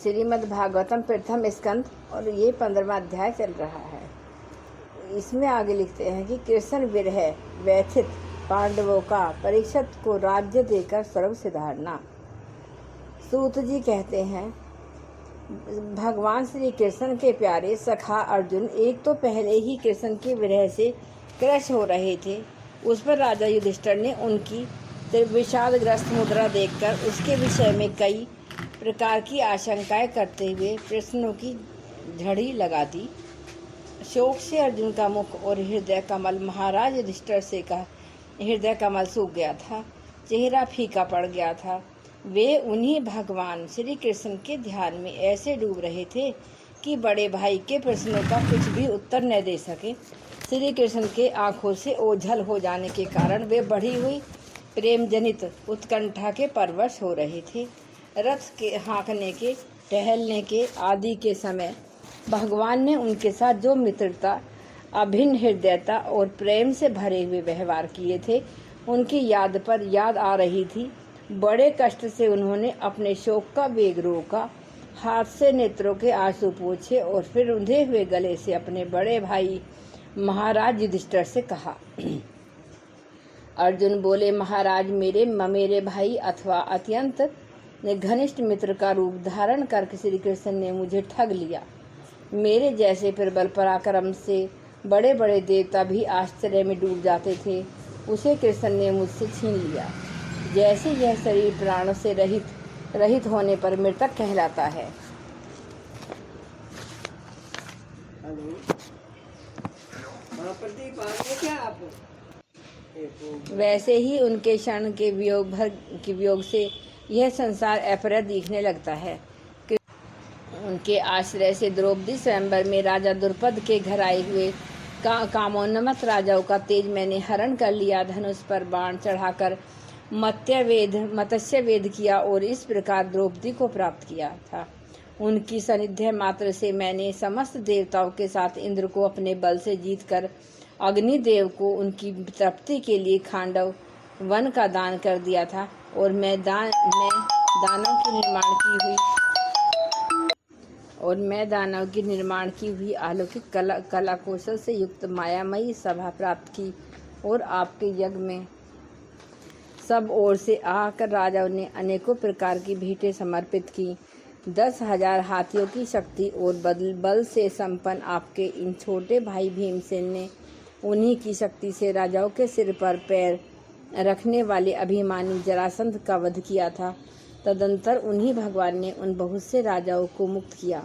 श्रीमद् भागवतम प्रथम स्कंद और ये 15वां अध्याय चल रहा है। इसमें आगे लिखते हैं कि कृष्ण विरह व्यथित पांडवों का परीक्षित को राज्य देकर स्वर्ग सिधारना। सूत जी कहते हैं, भगवान श्री कृष्ण के प्यारे सखा अर्जुन एक तो पहले ही कृष्ण के विरह से क्रश हो रहे थे। उस पर राजा युधिष्ठिर ने उनकी विषादग्रस्त मुद्रा देखकर उसके विषय में कई प्रकार की आशंकाएं करते हुए प्रश्नों की झड़ी लगा दी। शोक से अर्जुन का मुख और हृदय कमल महाराज युधिष्ठिर से का हृदय कमल सूख गया था, चेहरा फीका पड़ गया था। वे उन्हीं भगवान श्री कृष्ण के ध्यान में ऐसे डूब रहे थे कि बड़े भाई के प्रश्नों का कुछ भी उत्तर न दे सके। श्री कृष्ण के आंखों से ओझल हो जाने के कारण वे बढ़ी हुई प्रेम जनित उत्कंठा के परवश हो रहे थे। रथ के हाँकने के, टहलने के आदि के समय भगवान ने उनके साथ जो मित्रता, अभिन्न हृदयता और प्रेम से भरे हुए व्यवहार किए थे, उनकी याद पर याद आ रही थी। बड़े कष्ट से उन्होंने अपने शोक का वेग रोका, हाथ से नेत्रों के आंसू पोंछे और फिर रुंधे हुए गले से अपने बड़े भाई महाराज युधिष्ठिर से कहा। अर्जुन बोले, महाराज, मेरे भाई अथवा अत्यंत घनिष्ठ मित्र का रूप धारण करके श्री कृष्ण ने मुझे ठग लिया। मेरे जैसे प्रबल पराक्रम से बड़े बड़े देवता भी आश्चर्य में डूब जाते थे, उसे कृष्ण ने मुझसे छीन लिया। जैसे यह शरीर प्राणों से रहित होने पर मृतक कहलाता है, वैसे ही उनके क्षण के वियोग से यह संसार अपरह दिखने लगता है। उनके आश्रय से द्रौपदी स्वयंवर में राजा द्रुपद के घर आए हुए कामोन्मत्त राजाओं का तेज मैंने हरण कर लिया। धनुष पर बाण चढ़ाकर मत्स्य वेद किया और इस प्रकार द्रौपदी को प्राप्त किया था। उनकी सानिध्य मात्र से मैंने समस्त देवताओं के साथ इंद्र को अपने बल से जीतकर अग्निदेव को उनकी तृप्ति के लिए खांडव वन का दान कर दिया था। और मैं दानव की निर्माण की हुई अलौकिक कला कौशल से युक्त मायामयी सभा प्राप्त की और आपके यज्ञ में सब ओर से आकर राजाओं ने अनेकों प्रकार की भेंटें समर्पित की। 10,000 हाथियों की शक्ति और बल से संपन्न आपके इन छोटे भाई भीमसेन ने उन्हीं की शक्ति से राजाओं के सिर पर पैर रखने वाले अभिमानी जरासंध का वध किया था। तदंतर उन्हीं भगवान ने उन बहुत से राजाओं को मुक्त किया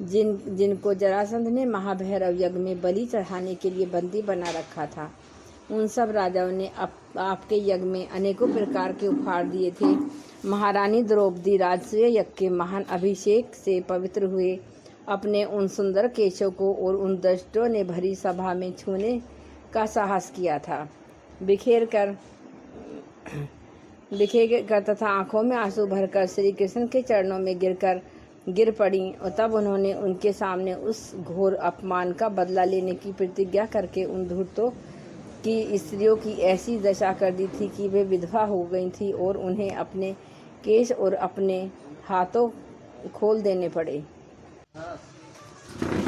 जिनको जरासंध ने महाभैरव यज्ञ में बलि चढ़ाने के लिए बंदी बना रखा था। उन सब राजाओं ने आपके यज्ञ में अनेकों प्रकार के उपहार दिए थे। महारानी द्रौपदी राजसूय यज्ञ के महान अभिषेक से पवित्र हुए अपने उन सुंदर केशों को और उन दुष्टों ने भरी सभा में छूने का साहस किया था। बिखेर कर तथा आंखों में आंसू भरकर श्री कृष्ण के चरणों में गिर पड़ी और तब उन्होंने उनके सामने उस घोर अपमान का बदला लेने की प्रतिज्ञा करके उन धूर्तों की स्त्रियों की ऐसी दशा कर दी थी कि वे विधवा हो गई थी और उन्हें अपने केश और अपने हाथों खोल देने पड़े।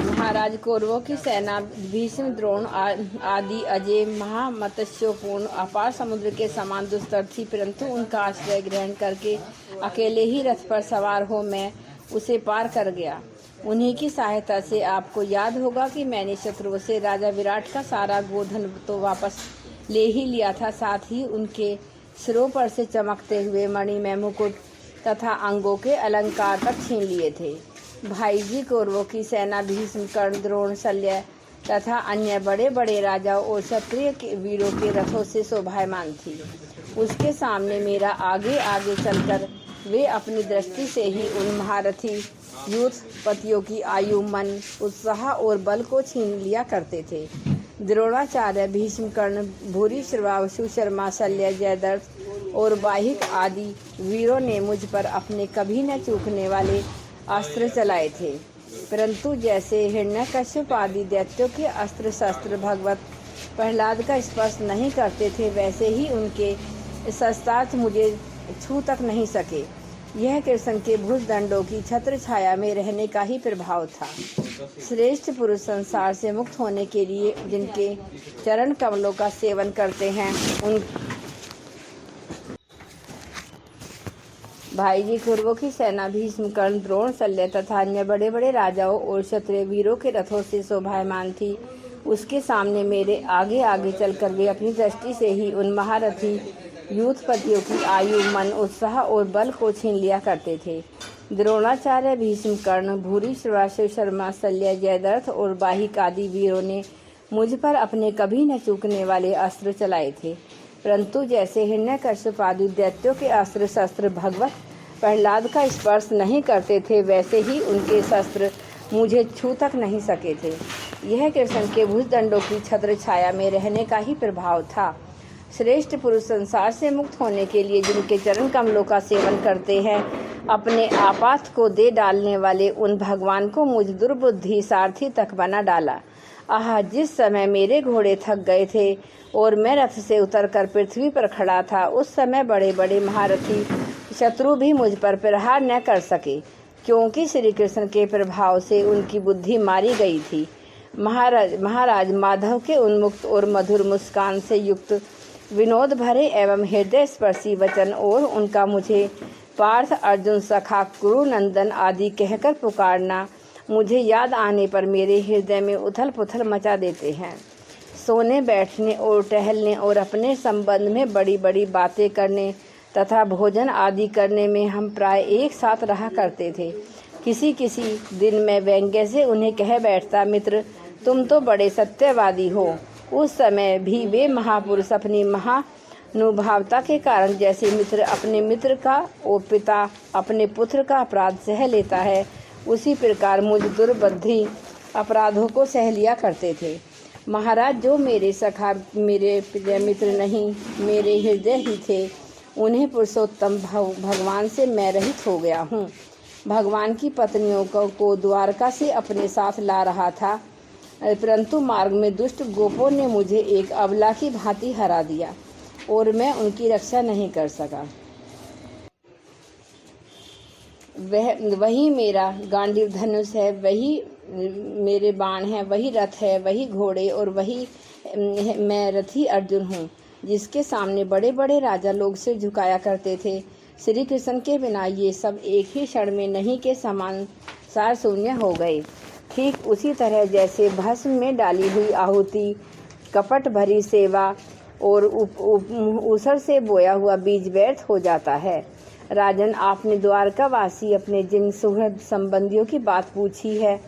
महाराज, कौरवों की सेना भीष्म, द्रोण आदि अजय महामत्स्योपूर्ण अपार समुद्र के समान दुस्तर थी, परंतु उनका आश्रय ग्रहण करके अकेले ही रथ पर सवार हो मैं उसे पार कर गया। उन्हीं की सहायता से आपको याद होगा कि मैंने शत्रुओं से राजा विराट का सारा गोधन तो वापस ले ही लिया था, साथ ही उनके सिरों पर से चमकते हुए मणिमय मुकुट तथा अंगों के अलंकार तक छीन लिए थे। भाई जी, कौरवों की सेना भीष्म, कर्ण, द्रोण, शल्य तथा अन्य बड़े बड़े राजाओं और क्षत्रिय वीरों के रथों से शोभायमान थी। उसके सामने मेरा आगे आगे चलकर वे अपनी दृष्टि से ही उन महारथी यूथपतियों की आयु, मन, उत्साह और बल को छीन लिया करते थे। द्रोणाचार्य, भीष्म, कर्ण, भूरी, श्रवा, सुशर्मा, शल्य, जयद्रथ और वाहिक आदि वीरों ने मुझ पर अपने कभी न चूकने वाले अस्त्र चलाए थे, परंतु जैसे हिरण्यकश्यप आदि दैत्यों के अस्त्र शस्त्र भगवत प्रहलाद का स्पर्श नहीं करते थे, वैसे ही उनके शस्त्रास्त्र मुझे छू तक नहीं सके। यह कृष्ण के भुजदंडों की छत्र छाया में रहने का ही प्रभाव था। श्रेष्ठ पुरुष संसार से मुक्त होने के लिए जिनके चरण कमलों का सेवन करते हैं, उन भाई जी कौरवों की सेना भीष्म, कर्ण, द्रोण, शल्य तथा अन्य बड़े बड़े राजाओं और क्षत्रिय वीरों के रथों से शोभायमान थी। उसके सामने मेरे आगे आगे चलकर वे अपनी दृष्टि से ही उन महारथी यूथपतियों की आयु, मन, उत्साह और बल को छीन लिया करते थे। द्रोणाचार्य, भीष्म, कर्ण, भूरी, श्रवाशु शर्मा, शल्य, जयद्रथ और बाहिक आदि वीरों ने मुझ पर अपने कभी न चूकने वाले अस्त्र चलाए थे, परंतु जैसे हिरण्यकश्यप आदि दैत्यों के अस्त्र शस्त्र भगवत प्रहलाद का स्पर्श नहीं करते थे, वैसे ही उनके शस्त्र मुझे छू तक नहीं सके थे। यह कृष्ण के भुजदंडों की छत्र छाया में रहने का ही प्रभाव था। श्रेष्ठ पुरुष संसार से मुक्त होने के लिए जिनके चरण कमलों का सेवन करते हैं, अपने आपात को दे डालने वाले उन भगवान को मुझ दुर्बुद्धि सारथी तक बना डाला। आह, जिस समय मेरे घोड़े थक गए थे और मैं रथ से उतरकर पृथ्वी पर खड़ा था, उस समय बड़े बड़े महारथी शत्रु भी मुझ पर प्रहार न कर सके, क्योंकि श्री कृष्ण के प्रभाव से उनकी बुद्धि मारी गई थी। महाराज माधव के उन्मुक्त और मधुर मुस्कान से युक्त विनोद भरे एवं हृदय स्पर्शी वचन और उनका मुझे पार्थ, अर्जुन, सखा, कुरु नंदन आदि कहकर पुकारना मुझे याद आने पर मेरे हृदय में उथल पुथल मचा देते हैं। सोने, बैठने और टहलने और अपने संबंध में बड़ी बड़ी बातें करने तथा भोजन आदि करने में हम प्राय एक साथ रहा करते थे। किसी किसी दिन मैं व्यंग्य से उन्हें कह बैठता, मित्र तुम तो बड़े सत्यवादी हो। उस समय भी वे महापुरुष अपनी महानुभावता के कारण जैसे मित्र अपने मित्र का और पिता अपने पुत्र का अपराध सह लेता है, उसी प्रकार मुझ दुर्बुद्धि अपराधों को सह लिया करते थे। महाराज, जो मेरे सखा मेरे प्रिय मित्र नहीं, मेरे हृदय ही थे, उन्हें पुरुषोत्तम भगवान से मैं रहित हो गया हूँ। भगवान की पत्नियों को द्वारका से अपने साथ ला रहा था, परंतु मार्ग में दुष्ट गोपों ने मुझे एक अबला की भांति हरा दिया और मैं उनकी रक्षा नहीं कर सका। वही मेरा गांडीव धनुष है, वही मेरे बाण हैं, वही रथ है, वही घोड़े और वही मैं रथी अर्जुन हूँ, जिसके सामने बड़े बड़े राजा लोग सिर झुकाया करते थे। श्री कृष्ण के बिना ये सब एक ही क्षण में नहीं के समान सार शून्य हो गए। ठीक उसी तरह जैसे भस्म में डाली हुई आहुति, कपट भरी सेवा और ऊसर से बोया हुआ बीज व्यर्थ हो जाता है। राजन, आपने द्वारकावासी अपने जिन सुहृद संबंधियों की बात पूछी है,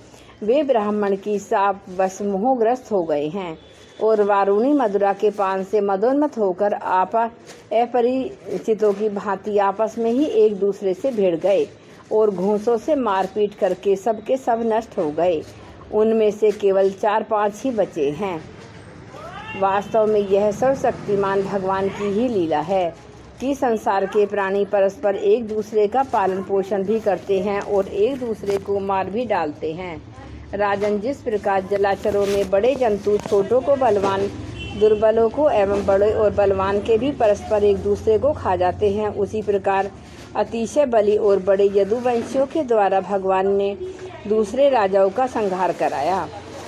वे ब्राह्मण की साप बस मोहग्रस्त हो गए हैं और वारुणी मधुरा के पान से मदोन्मत होकर आप अपरिचितों की भांति आपस में ही एक दूसरे से भिड़ गए और घूंसों से मारपीट करके सबके सब नष्ट हो गए। उनमें से केवल 4-5 ही बचे हैं। वास्तव में यह सर्वशक्तिमान भगवान की ही लीला है कि संसार के प्राणी परस्पर एक दूसरे का पालन पोषण भी करते हैं और एक दूसरे को मार भी डालते हैं। राजन, जिस प्रकार जलाचरों में बड़े जंतु छोटों को, बलवान दुर्बलों को एवं बड़े और बलवान के भी परस्पर एक दूसरे को खा जाते हैं, उसी प्रकार अतिशय बली और बड़े यदुवंशियों के द्वारा भगवान ने दूसरे राजाओं का संहार कराया।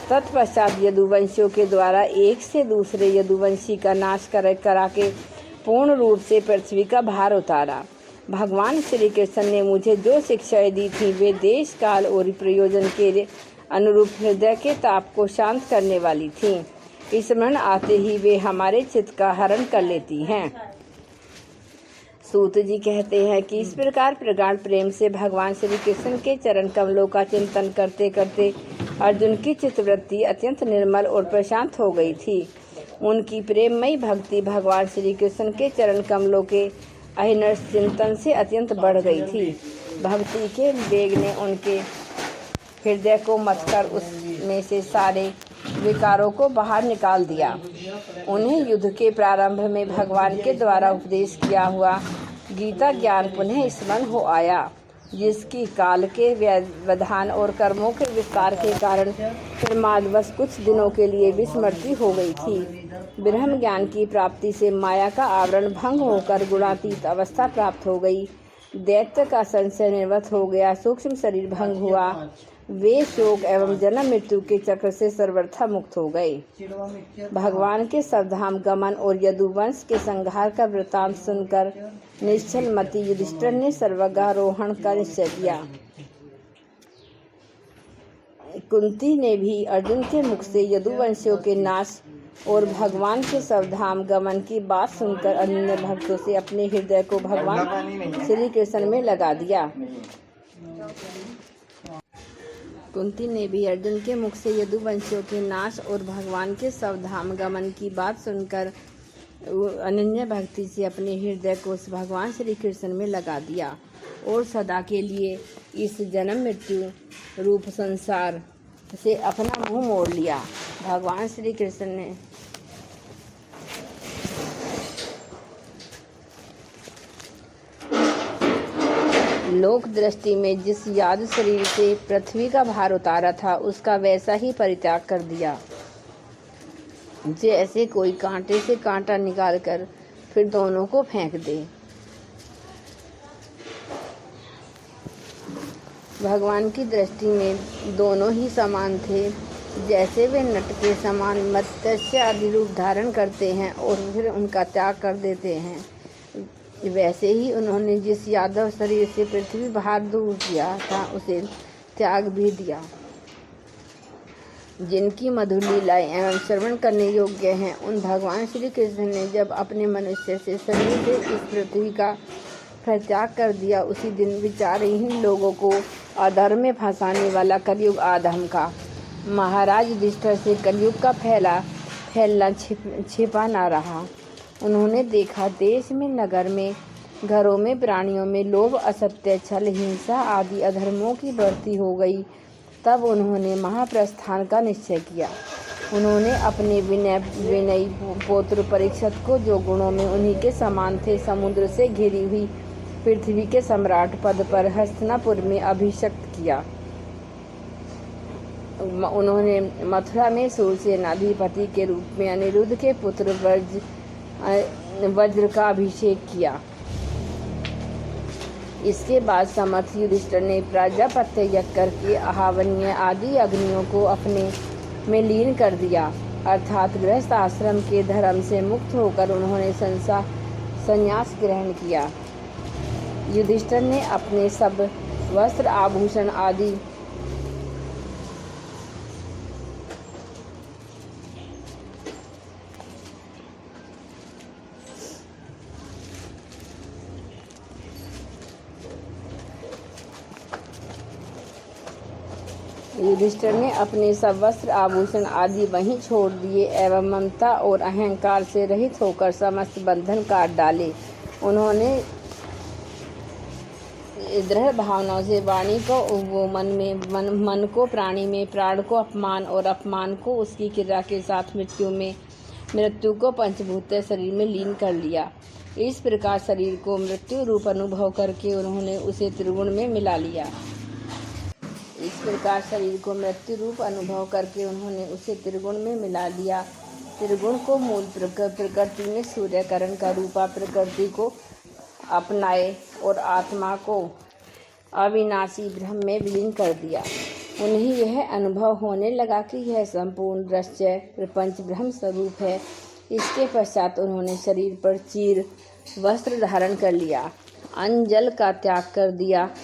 तत्पश्चात यदुवंशियों के द्वारा एक से दूसरे यदुवंशी का नाश करा के पूर्ण रूप से पृथ्वी का भार उतारा। भगवान श्री कृष्ण ने मुझे जो शिक्षाएं दी थी, वे देश काल और प्रयोजन के अनुरूप हृदय के ताप को शांत करने वाली थीं। स्मरण आते ही वे हमारे चित्त का हरण कर लेती हैं। सूत जी कहते हैं कि इस प्रकार प्रगाढ़ प्रेम से भगवान श्री कृष्ण के चरण कमलों का चिंतन करते करते अर्जुन की चित्तवृत्ति अत्यंत निर्मल और प्रशांत हो गई थी। उनकी प्रेममयी भक्ति भगवान श्री कृष्ण के चरण कमलों के अहिर्निश चिंतन से अत्यंत बढ़ गई थी। भक्ति के वेग ने उनके हृदय को मथकर उसमें से सारे विकारों को बाहर निकाल दिया। उन्हें युद्ध के प्रारंभ में भगवान के द्वारा उपदेश किया हुआ गीता ज्ञान पुनः स्मरण हो आया, जिसकी काल के व्यवधान और कर्मों के विस्तार के कारण प्रमादवश कुछ दिनों के लिए विस्मृति हो गई थी। ब्रह्म ज्ञान की प्राप्ति से माया का आवरण भंग होकर गुणातीत अवस्था प्राप्त हो गई। दैत्य का संशय निवृत्त हो गया, सूक्ष्म शरीर भंग हुआ, वे शोक एवं जन्म मृत्यु के चक्र से सर्वथा मुक्त हो गए। भगवान के सवधाम गमन और यदुवंश के संहार का वृत्तांत सुनकर निश्चल मति युधिष्ठिर ने स्वर्गारोहण का निश्चय किया। कुंती ने भी अर्जुन के मुख से यदुवंशियों के नाश और भगवान के सवधाम गमन की बात सुनकर अन्य भक्तों से अपने हृदय को भगवान श्री कृष्ण में लगा दिया। कुंती ने भी अर्जुन के मुख से यदुवंशियों के नाश और भगवान के सवधाम गमन की बात सुनकर अनन्य भक्ति से अपने हृदय को भगवान श्री कृष्ण में लगा दिया और सदा के लिए इस जन्म मृत्यु रूप संसार से अपना मुंह मोड़ लिया। भगवान श्री कृष्ण ने लोक दृष्टि में जिस याद शरीर से पृथ्वी का भार उतारा था, उसका वैसा ही परित्याग कर दिया, जैसे कोई कांटे से कांटा निकालकर फिर दोनों को फेंक दे। भगवान की दृष्टि में दोनों ही समान थे। जैसे वे नट के समान मत्स्य आदि रूप धारण करते हैं और फिर उनका त्याग कर देते हैं, वैसे ही उन्होंने जिस यादव शरीर से पृथ्वी भार दूर किया था, उसे त्याग भी दिया। जिनकी मधुर लीलाएं एवं श्रवण करने योग्य हैं, उन भगवान श्री कृष्ण ने जब अपने मनुष्य से शरीर से इस पृथ्वी का परित्याग कर दिया, उसी दिन विचारहीन लोगों को अधर्म में फंसाने वाला कलयुग आधम का महाराज युधिष्ठिर से कलयुग का फैलना छिपा ना रहा। उन्होंने देखा देश में, नगर में, घरों में, प्राणियों में लोभ, असत्य, छल, हिंसा आदि अधर्मों की बढ़ती हो गई। तब उन्होंने महाप्रस्थान का निश्चय किया। उन्होंने अपने विनयी पुत्र परीक्षित को, जो गुणों में उन्हीं के समान थे, समुद्र से घिरी हुई पृथ्वी के सम्राट पद पर हस्तिनापुर में अभिषिक्त किया। उन्होंने मथुरा में सूरसेनाधिपति के रूप में अनिरुद्ध के पुत्र वज्र का अभिषेक किया। इसके बाद समर्थ युधिष्ठिर ने प्राजापत्य यज्ञ करके आह्वन्य आदि अग्नियों को अपने में लीन कर दिया, अर्थात गृहस्थ आश्रम के धर्म से मुक्त होकर उन्होंने संन्यास ग्रहण किया। युधिष्ठिर ने अपने सब वस्त्र, आभूषण आदि आभूषण आदि वहीं छोड़ दिए एवं ममता और अहंकार से रहित होकर समस्त बंधन काट डाले। उन्होंने दृढ़ भावनाओं से वाणी को वो मन को प्राणी में, प्राण को अपमान और अपमान को उसकी क्रिया के साथ मृत्यु को पंचभूत शरीर में लीन कर लिया। इस प्रकार शरीर को मृत्यु रूप अनुभव करके उन्होंने उसे त्रिगुण में मिला लिया। त्रिगुण को मूल प्रकृति में सूर्यकरण का रूपा प्रकृति को अपनाए और आत्मा को अविनाशी ब्रह्म में विलीन कर दिया। उन्हें यह अनुभव होने लगा कि यह संपूर्ण दृश्य प्रपंच ब्रह्म स्वरूप है। इसके पश्चात उन्होंने शरीर पर चीर वस्त्र धारण कर लिया, अन्न जल का त्याग कर दिया,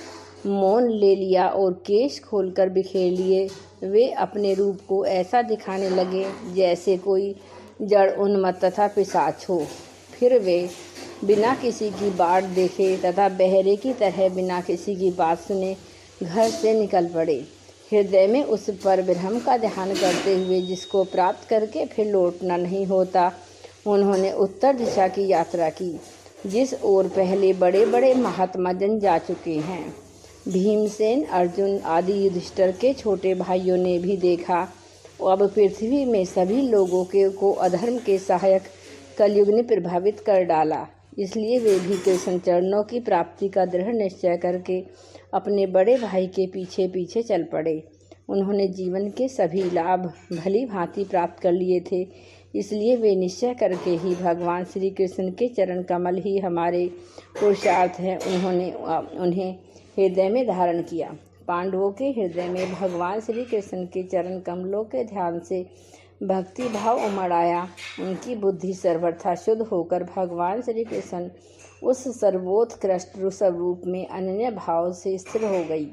मौन ले लिया और केश खोलकर बिखेर लिए। वे अपने रूप को ऐसा दिखाने लगे जैसे कोई जड़, उन्मत्त तथा पिशाच हो। फिर वे बिना किसी की बाट देखे तथा बहरे की तरह बिना किसी की बात सुने घर से निकल पड़े, हृदय में उस पर ब्रह्म का ध्यान करते हुए जिसको प्राप्त करके फिर लौटना नहीं होता। उन्होंने उत्तर दिशा की यात्रा की, जिस ओर पहले बड़े बड़े महात्मा जन जा चुके हैं। भीमसेन, अर्जुन आदि युधिष्ठिर के छोटे भाइयों ने भी देखा। अब पृथ्वी में सभी लोगों को अधर्म के सहायक कलयुग ने प्रभावित कर डाला। इसलिए वे भी कृष्ण चरणों की प्राप्ति का दृढ़ निश्चय करके अपने बड़े भाई के पीछे पीछे चल पड़े। उन्होंने जीवन के सभी लाभ भली भांति प्राप्त कर लिए थे। इसलिए वे निश्चय करके ही भगवान श्री कृष्ण के चरण कमल ही हमारे पुरुषार्थ हैं, उन्होंने उन्हें हृदय में धारण किया। पांडवों के हृदय में भगवान श्री कृष्ण के चरण कमलों के ध्यान से भक्ति भाव उमड़ आया। उनकी बुद्धि सर्वथा शुद्ध होकर भगवान श्री कृष्ण उस सर्वोत्कृष्ट स्वरूप में अनन्य भाव से स्थिर हो गई,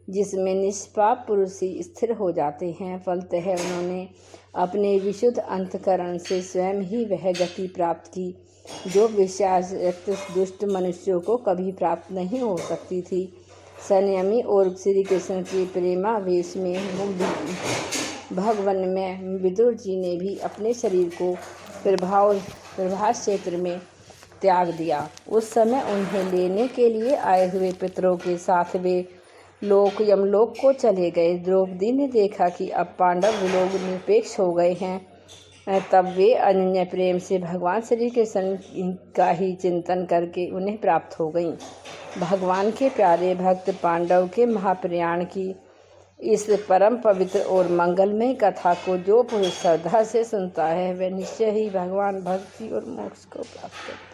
जिसमें निष्पाप पुरुष ही स्थिर हो जाते हैं। फलतः उन्होंने अपने विशुद्ध अंतःकरण से स्वयं ही वह गति प्राप्त की जो विषयासक्त दुष्ट मनुष्यों को कभी प्राप्त नहीं हो सकती थी। संयमी और श्री कृष्ण के प्रेमावेश में मुग्ध भगवन में विदुर जी ने भी अपने शरीर को प्रभास क्षेत्र में त्याग दिया। उस समय उन्हें लेने के लिए आए हुए पितरों के साथ वे यमलोक को चले गए। द्रौपदी ने देखा कि अब पांडव लोग निरपेक्ष हो गए हैं, तब वे अनन्य प्रेम से भगवान श्री कृष्ण का ही चिंतन करके उन्हें प्राप्त हो गईं। भगवान के प्यारे भक्त पांडव के महाप्रयाण की इस परम पवित्र और मंगलमय कथा को जो पुरुष श्रद्धा से सुनता है, वह निश्चय ही भगवान भक्ति और मोक्ष को प्राप्त करता है।